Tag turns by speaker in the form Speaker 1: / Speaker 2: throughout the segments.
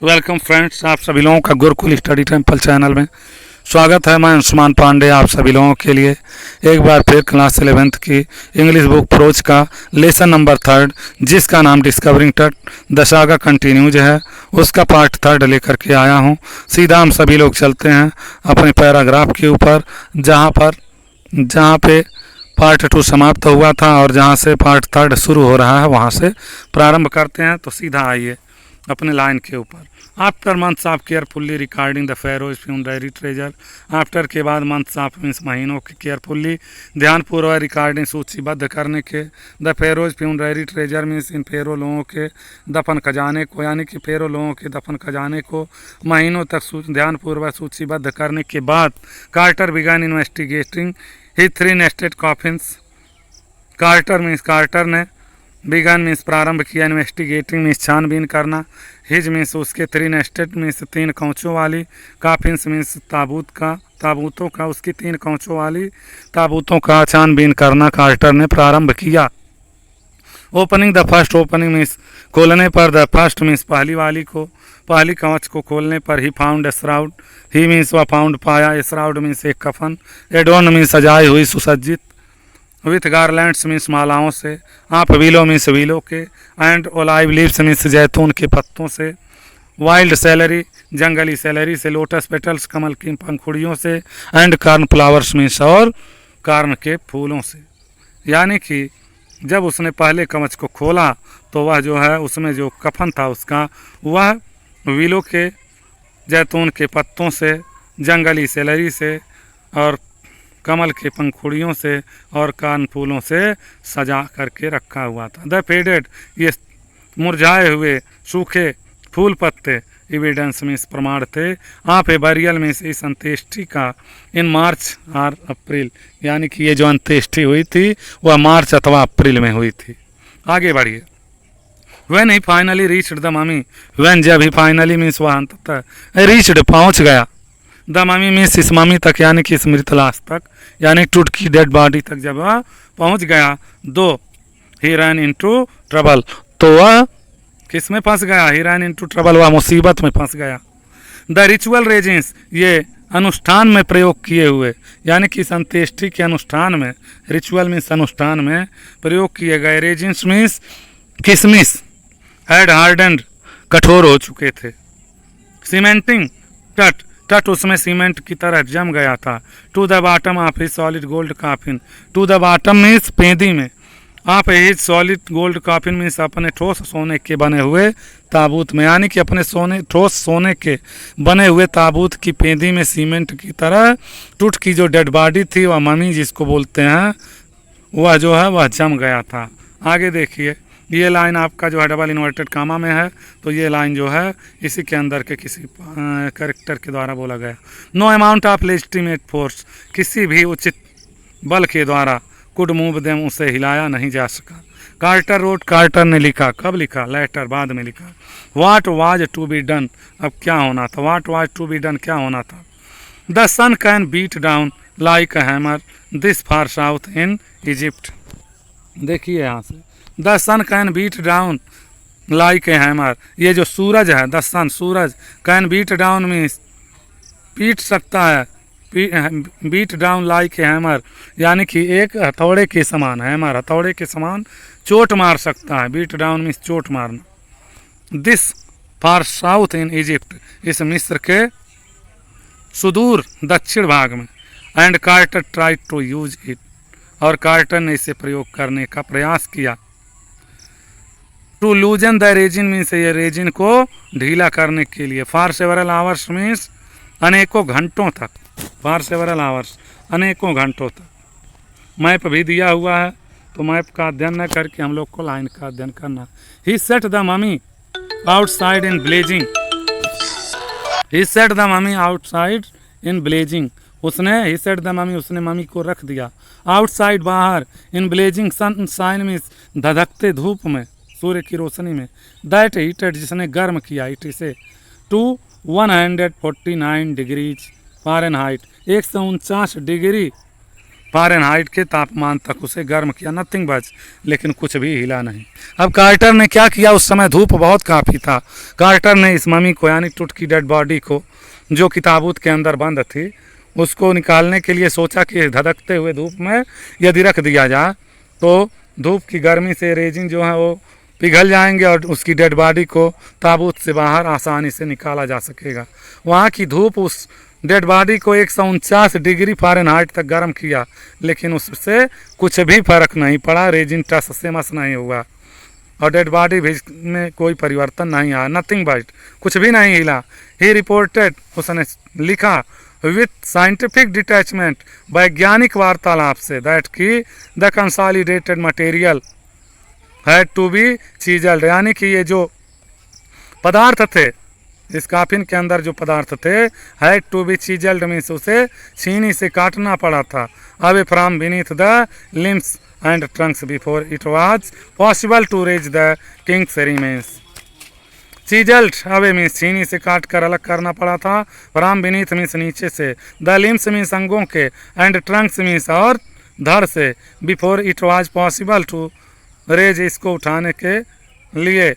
Speaker 1: Welcome friends, आप सभी लोगों का गुरुकुल स्टडी टेम्पल चैनल में स्वागत है। मैं अंशुमान पांडे आप सभी लोगों के लिए एक बार फिर क्लास 11th की इंग्लिश बुक प्रोच का लेसन नंबर 3 जिसका नाम डिस्कवरिंग टट द सागा कंटिन्यूज है, उसका पार्ट 3 लेकर के आया हूं। सीधा हम सभी लोग चलते हैं अपने पैराग्राफ के ऊपर, जहां पे पार्ट 2 समाप्त हुआ था और जहां से पार्ट 3 शुरू हो रहा है वहां से प्रारंभ करते हैं। तो सीधा आइए अपने लाइन के ऊपर। After months of carefully recording the Pharaoh's funerary treasure, after के बाद मंथ्स ऑफ मीन्स महीनों के केयरफुल्ली ध्यानपूर्वक रिकॉर्डिंग सूचीबद्ध करने के, the Pharaoh's funerary treasure means in Pharaoh लोगों के दफन खजाने को, यानी कि फेरो लोगों के दफन खजाने को महीनों तक ध्यानपूर्वक सूचीबद्ध करने के बाद कार्टर बिगन इन्वेस्टिगेटिंग ही 3 नेस्टेड कॉफिन्स। कार्टर ने बिगन मीन्स प्रारंभ किया, इन्वेस्टिगेटिंग मीन्स छानबीन करना, हिज मीन्स उसके 3 नेस्टेड मीन्स 3 कौचों वाली, काफिन्स मीन्स ताबूतों का उसकी 3 कौचों वाली ताबूतों का छानबीन करना कार्टर ने प्रारंभ किया। Opening the first, opening means खोलने पर, द फर्स्ट मीन्स पहली कवच को खोलने पर, he found a shroud, he means वह फाउंड पाया, ए श्राउड मीन्स एक कफन, एडोन मीन्स सजाई हुई सुसज्जित, विथ गारलैंड्स मीन्स मालाओं से, आप विलो मीन्स विलो के, एंड ओलाइव लीव्स मीन्स जैतून के पत्तों से, वाइल्ड सेलरी जंगली सेलरी से, लोटस पेटल्स कमल की पंखुड़ियों से, एंड कार्न फ्लावर्स मीन्स और कार्न के फूलों से। यानी कि जब उसने पहले कवच को खोला तो वह जो है उसमें जो कफन था उसका वह विलो के जैतून के पत्तों से, जंगली सेलरी से और कमल के पंखुड़ियों से और कान फूलों से सजा करके रखा हुआ था। द फेडेड, ये मुरझाए हुए सूखे फूल पत्ते, एविडेंस मीन्स प्रमाण थे, आप ए बरियल मीन्स इस अंत्येष्टि का, इन मार्च और अप्रैल, यानी कि ये जो अंत्येष्टि हुई थी वह मार्च अथवा अप्रैल में हुई थी। आगे बढ़िए। When he finally reached the mummy, when जब ही फाइनली मीन्स वह अंततः रीच्ड पहुंच गया, द ममी मीन्स इस ममी तक, यानी कि इस मृत लाश तक, यानी टूट की डेड बॉडी तक जब वह पहुंच गया, दो ही रन इनटू ट्रबल, तो वह किस में फंस गया, ही रन इनटू ट्रबल, वह मुसीबत में फंस गया। द रिचुअल रेजिन्स, ये अनुष्ठान में प्रयोग किए हुए, यानी कि इस अंत्येष्टि के अनुष्ठान में, रिचुअल मीन्स अनुष्ठान में प्रयोग किए गए, रेजिन्स मीन्स किसमिस, हैड हार्डन्ड कठोर हो चुके थे। सीमेंटिंग टट, तट उसमें सीमेंट की तरह जम गया था। To the bottom of his solid gold coffin, to the bottom means पेंदी में, of his solid gold coffin means अपने ठोस सोने के बने हुए ताबूत में, यानी कि अपने ठोस सोने के बने हुए ताबूत की पेंदी में सीमेंट की तरह टूट की जो डेड बॉडी थी वह ममी जिसको बोलते हैं वह जो है वह जम गया था। आगे देखिए, ये लाइन आपका जो है डबल इन्वर्टेड कामा में है, तो ये लाइन जो है इसी के अंदर के किसी कैरेक्टर के द्वारा बोला गया। No amount of legitimate force, किसी भी उचित बल के द्वारा, कुड मूव देम, उसे हिलाया नहीं जा सका। कार्टर रोड, कार्टर ने लिखा, कब लिखा, लेटर बाद में लिखा। What was to be done, अब क्या होना था, what was to be done क्या होना था। The sun can beat down like a hammer this far south in Egypt, देखिए यहाँ से, the sun can beat down like a hammer, ये जो सूरज है, द सन सूरज, कैन बीट डाउन मीन्स पीट सकता है, beat down like a hammer, यानी कि एक हथौड़े के समान, हैमर हथौड़े के समान चोट मार सकता है, बीट डाउन मीन्स चोट मारना। This far south in Egypt, इस मिस्र के सुदूर दक्षिण भाग में, and Carter try to use it, और कार्टर ने इसे प्रयोग करने का प्रयास किया। To loosen the resin means ये रेजिन को ढीला करने के लिए, फॉर सेवरल आवर्स मीन्स अनेकों घंटों तक, फॉर सेवरल आवर्स अनेकों घंटों तक। मैप भी दिया हुआ है, तो मैप का अध्ययन न करके हम लोग को लाइन का अध्ययन करना। He set the mummy outside in blazing, he set the mummy outside in blazing, उसने ही सेट द ममी, उसने ममी को रख दिया आउटसाइड बाहर, in blazing sunshine means धधकते धूप में, सूर्य की रोशनी में, दैट हीटेड जिसने गर्म किया, इट इसे, to 149 degrees Fahrenheit, 149 degree Fahrenheit के तापमान तक उसे गर्म किया, नथिंग बच, लेकिन कुछ भी हिला नहीं। अब कार्टर ने क्या किया, उस समय धूप बहुत काफ़ी था। कार्टर ने इस मम्मी को यानी टुट की डेड बॉडी को, जो कि ताबूत के अंदर बंद थी, उसको निकालने के लिए सोचा कि धधकते हुए धूप में यदि रख दिया जाए तो धूप की गर्मी से रेजिन जो है वो पिघल जाएंगे और उसकी डेड बॉडी को ताबूत से बाहर आसानी से निकाला जा सकेगा। वहाँ की धूप उस डेड बॉडी को 149 डिग्री फ़ारेनहाइट तक गर्म किया, लेकिन उससे कुछ भी फर्क नहीं पड़ा, रेजिन टस से मस नहीं हुआ और डेड बॉडी भी में कोई परिवर्तन नहीं आया, नथिंग बट, कुछ भी नहीं हिला। ही रिपोर्टेड, उसने लिखा विथ साइंटिफिक डिटैचमेंट, वैज्ञानिक वार्तालाप से, दैट की the consolidated material had to be chiselled, यानी कि ये जो पदार्थ थे इस काफिन के अंदर जो पदार्थ थे, had to be chiselled means उसे छीनी से काटना पड़ा था, away from beneath the limbs and trunks before it was possible to raise the king's remains. Chiselled away means छीनी से काट कर अलग करना पड़ा था, फ्रॉम बीनीथ मीन्स नीचे से, द लिम्स मीन्स अंगों के, एंड ट्रंक्स मीन्स और धड़ से, before it was possible to raise इसको उठाने के लिए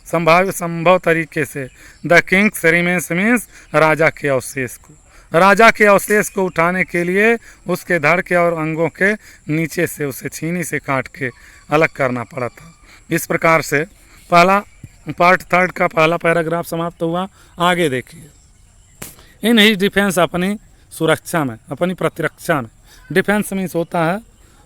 Speaker 1: संभव तरीके से, द किंग्स रिमेन्स मीन्स राजा के अवशेष को, राजा के अवशेष को उठाने के लिए उसके धड़ के और अंगों के नीचे से उसे छीनी से काट के अलग करना पड़ा था। इस प्रकार से पहला पार्ट 3 का पहला पैराग्राफ समाप्त हुआ। आगे देखिए, इन ही डिफेंस, अपनी सुरक्षा में, अपनी प्रतिरक्षा में, डिफेंस मीन्स होता है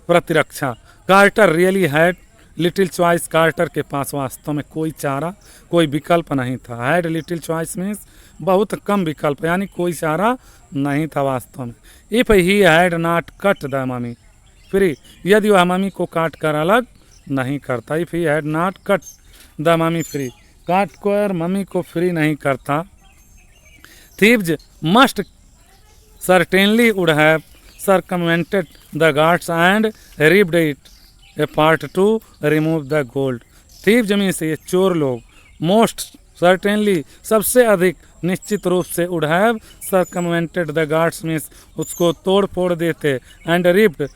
Speaker 1: प्रतिरक्षा। Carter really had little choice, Carter के पास वास्तव में कोई चारा, कोई विकल्प नहीं था। हैड लिटिल चॉइस मीन्स बहुत कम विकल्प, यानी कोई चारा नहीं था वास्तव में। If he had not cut the mummy free, यदि वह ममी को काट कर अलग नहीं करता, if he had not cut the mummy free, काट कर ममी को फ्री नहीं करता, thieves must certainly would have circumvented the guards and ripped it apart to remove the gold। Thief जमीन से ये चोर लोग, मोस्ट सर्टेनली सबसे अधिक निश्चित रूप से, would have circumvented the guards means उसको तोड़ फोड़ देते, एंड रिप्ड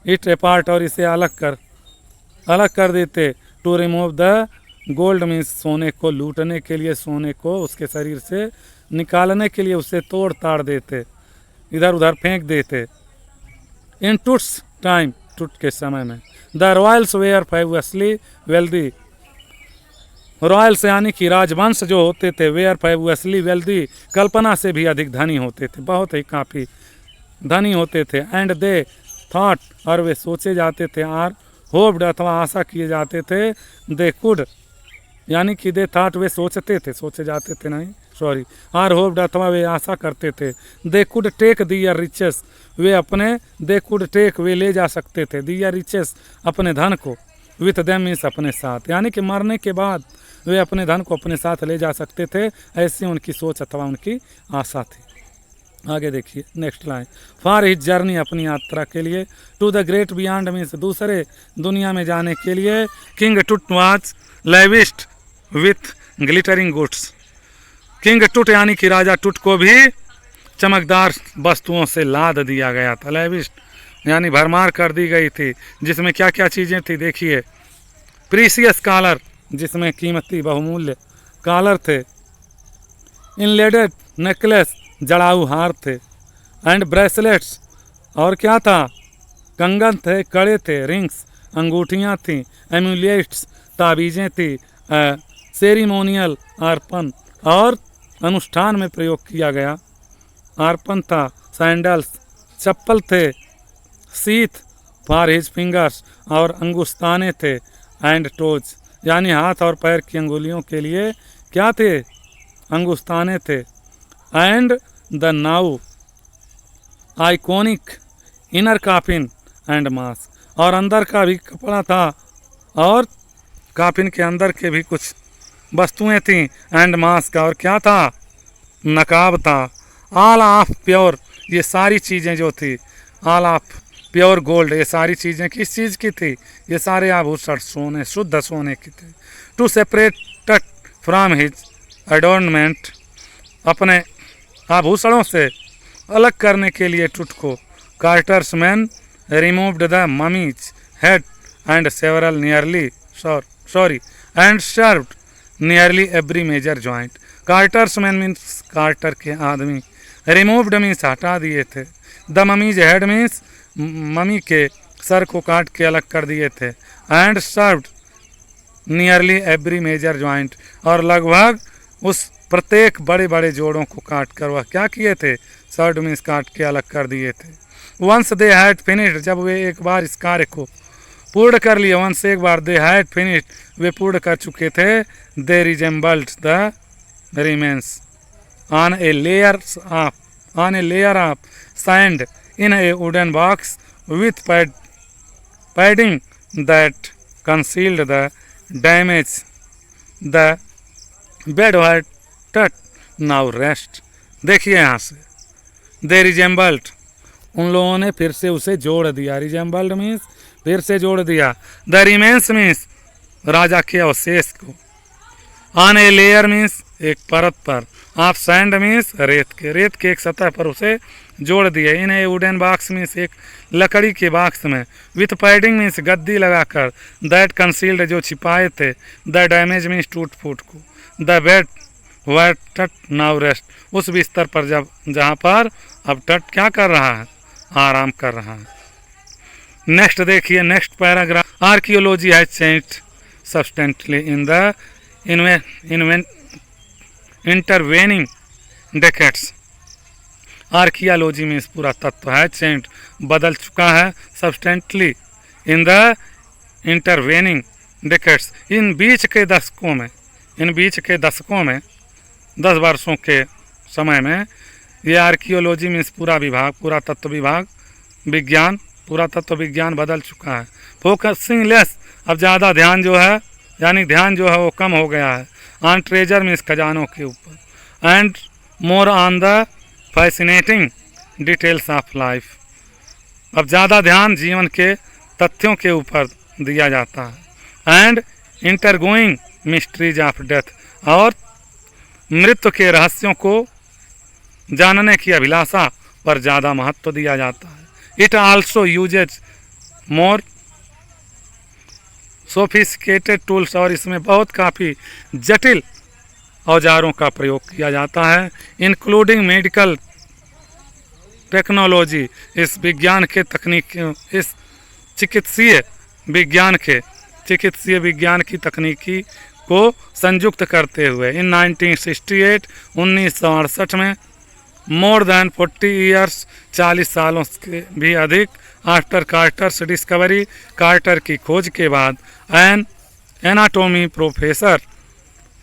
Speaker 1: इट अपार्ट और इसे अलग कर देते, to remove the gold means सोने को लूटने के लिए, सोने को उसके शरीर से निकालने के लिए उसे तोड़ ताड़ देते, इधर उधर फेंक देते। इन टुट्स टाइम, टुट के समय में, the royals were fabulously wealthy, royals यानी कि राजवंश जो होते थे, वेयर फैबुअसली वेल्दी, कल्पना से भी अधिक धनी होते थे, बहुत ही काफ़ी धनी होते थे। एंड दे थॉट, और वे सोचे जाते थे, आर होप्ड अथवा आशा किए जाते थे, दे कुड यानी कि दे थॉट वे सोचते थे, सोचे जाते थे नहीं सॉरी, आर होप्ड अथवा वे आशा करते थे, they could take their riches, वे अपने, दे कुड टेक वे ले जा सकते थे, दियर रिचेस अपने धन को, विथ देम मीन्स अपने साथ, यानी कि मरने के बाद वे अपने धन को अपने साथ ले जा सकते थे, ऐसी उनकी सोच अथवा उनकी आशा थी। आगे देखिए next line, for his journey अपनी यात्रा के लिए, to the great beyond means दूसरे दुनिया में जाने के लिए, king Tut was lavished with glittering goods, king Tut यानी कि राजा टुट को भी चमकदार वस्तुओं से लाद दिया गया था, लेविश्ड यानी भरमार कर दी गई थी, जिसमें क्या क्या चीज़ें थी देखिए, प्रीसियस कॉलर जिसमें कीमती बहुमूल्य कॉलर थे, इनलेडेड नेकलेस जड़ाऊ हार थे, एंड ब्रेसलेट्स और क्या था, कंगन थे, कड़े थे, रिंग्स अंगूठियाँ थीं, एम्यूलेट्स ताबीज़ें थी, सेरिमोनियल अर्पण और अनुष्ठान में प्रयोग किया गया अर्पण था, सैंडल्स चप्पल थे, सीथ फॉर हिज फिंगर्स और अंगुस्ताने थे, एंड टोज यानी हाथ और पैर की अंगुलियों के लिए क्या थे, अंगुस्ताने थे, and the now iconic inner coffin and mask, और अंदर का भी कपड़ा था और काफिन के अंदर के भी कुछ वस्तुएं थीं, एंड मास्क और क्या था, नकाब था, ऑल ऑफ प्योर, ये सारी चीज़ें जो थी, ऑल ऑफ प्योर गोल्ड, ये सारी चीज़ें किस चीज़ की थी, ये सारे आभूषण सोने, शुद्ध सोने की थे। टू सेपरेट फ्रॉम हिज एडोर्नमेंट, अपने आभूषणों से अलग करने के लिए टुट को कार्टर्स man removed the mummy's head and several nearly and served nearly every major joint. Carter's men means Carter के आदमी, removed means हटा दिए थे, the mummy's head means mummy के सर को काट के अलग कर दिए थे, and served nearly every major joint, और लगभग उस प्रत्येक बड़े बड़े जोड़ों को काट कर वह क्या किए थे, सर्ड मीन्स काट के अलग कर दिए थे। वंस दे हैड फिनिश्ड, जब वे एक बार इस कार्य को पूर्ण कर लिए, वंस एक बार दे हैड फिनिश्ड वे पूर्ण कर चुके थे, they reassembled the remains on a layer of sand in a wooden box with padding that concealed the damage the bed where Tut now rest. देखिए यहाँ से दे रिजेंबल्ड, उन लोगों ने फिर से उसे जोड़ दिया, रिजेंबल्ड मीन्स फिर से जोड़ दिया, द रिमेन्स मीन्स राजा के अवशेष को, ऑन ए लेयर मीन्स एक परत पर, ऑफ सैंड मीन्स रेत के एक सतह पर उसे जोड़ दिए, इन ए वुडन बॉक्स मीन्स एक लकड़ी के बॉक्स में, विथ पैडिंग मीन्स गद्दी लगाकर, दैट कंसील्ड जो छिपाए थे, द डैमेज मीन्स टूट फूट को, the bed where Tut now rest उस बिस्तर पर जहाँ पर अब टट क्या कर रहा है, आराम कर रहा है। नेक्स्ट देखिए, next paragraph, archaeology has changed substantially in the intervening decades. Archaeology में पूरा तत्व है चेंज बदल चुका है, substantially in the intervening decades, इन बीच के दशकों में 10 वर्षों के समय में ये आर्कियोलॉजी में पूरा विभाग, पूरा तत्व विभाग विज्ञान, पूरा तत्व विज्ञान बदल चुका है। फोकसिंग लेस, अब ज़्यादा ध्यान जो है, यानी ध्यान जो है वो कम हो गया है, ऑन ट्रेजर मीन्स खजानों के ऊपर, and more on the fascinating details of life, अब ज़्यादा ध्यान जीवन के तथ्यों के ऊपर दिया जाता है, एंड इंटरगोइंग मिस्ट्रीज ऑफ डेथ, और मृत्यु के रहस्यों को जानने की अभिलाषा पर ज़्यादा महत्व दिया जाता है। It also uses more sophisticated tools, और इसमें बहुत काफ़ी जटिल औजारों का प्रयोग किया जाता है, इंक्लूडिंग मेडिकल टेक्नोलॉजी, इस विज्ञान के तकनीक, इस चिकित्सीय विज्ञान की तकनीकी को संयुक्त करते हुए। इन 1968 में मोर देन 40 ईयर्स, 40 सालों के भी अधिक, आफ्टर कार्टर्स डिस्कवरी, कार्टर की खोज के बाद, an anatomy professor,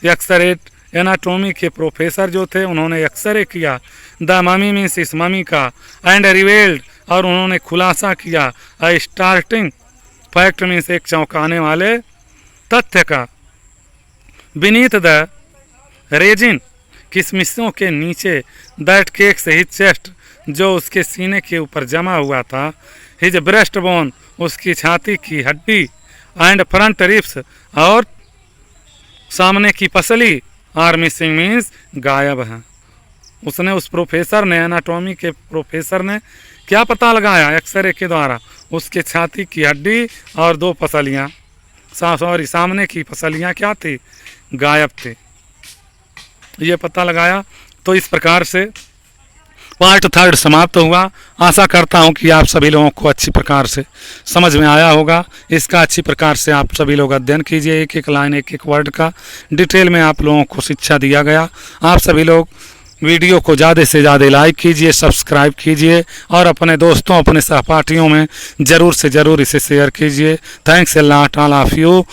Speaker 1: X-ray anatomy के प्रोफेसर जो थे उन्होंने एक्सरे किया, द ममी मीन्स इस ममी का, एंड रिवेल्ड, और उन्होंने खुलासा किया, अ स्टार्टिंग फैक्ट मीन्स एक चौंकाने वाले तथ्य का, बीनीथ द रेजिन किशमिशों के नीचे, दैट केक से हिज चेस्ट जो उसके सीने के ऊपर जमा हुआ था, हिज ब्रेस्ट बोन उसकी छाती की हड्डी, एंड फ्रंट रिब्स और सामने की पसली, आर मिसिंग मीन्स गायब है। उसने, उस प्रोफेसर ने, एनाटॉमी के प्रोफेसर ने क्या पता लगाया एक्सरे के द्वारा, उसके छाती की हड्डी और 2 पसलियाँ, सामने की पसलियाँ क्या थी, गायब थी, ये पता लगाया। तो इस प्रकार से पार्ट 3 समाप्त हुआ। आशा करता हूँ कि आप सभी लोगों को अच्छी प्रकार से समझ में आया होगा। इसका अच्छी प्रकार से आप सभी लोग अध्ययन कीजिए, एक एक लाइन, एक एक वर्ड का डिटेल में आप लोगों को शिक्षा दिया गया। आप सभी लोग वीडियो को ज़्यादा से ज़्यादा लाइक कीजिए, सब्सक्राइब कीजिए, और अपने दोस्तों, अपने सहपाठियों में ज़रूर से ज़रूर इसे शेयर कीजिए। Thanks a lot all of you.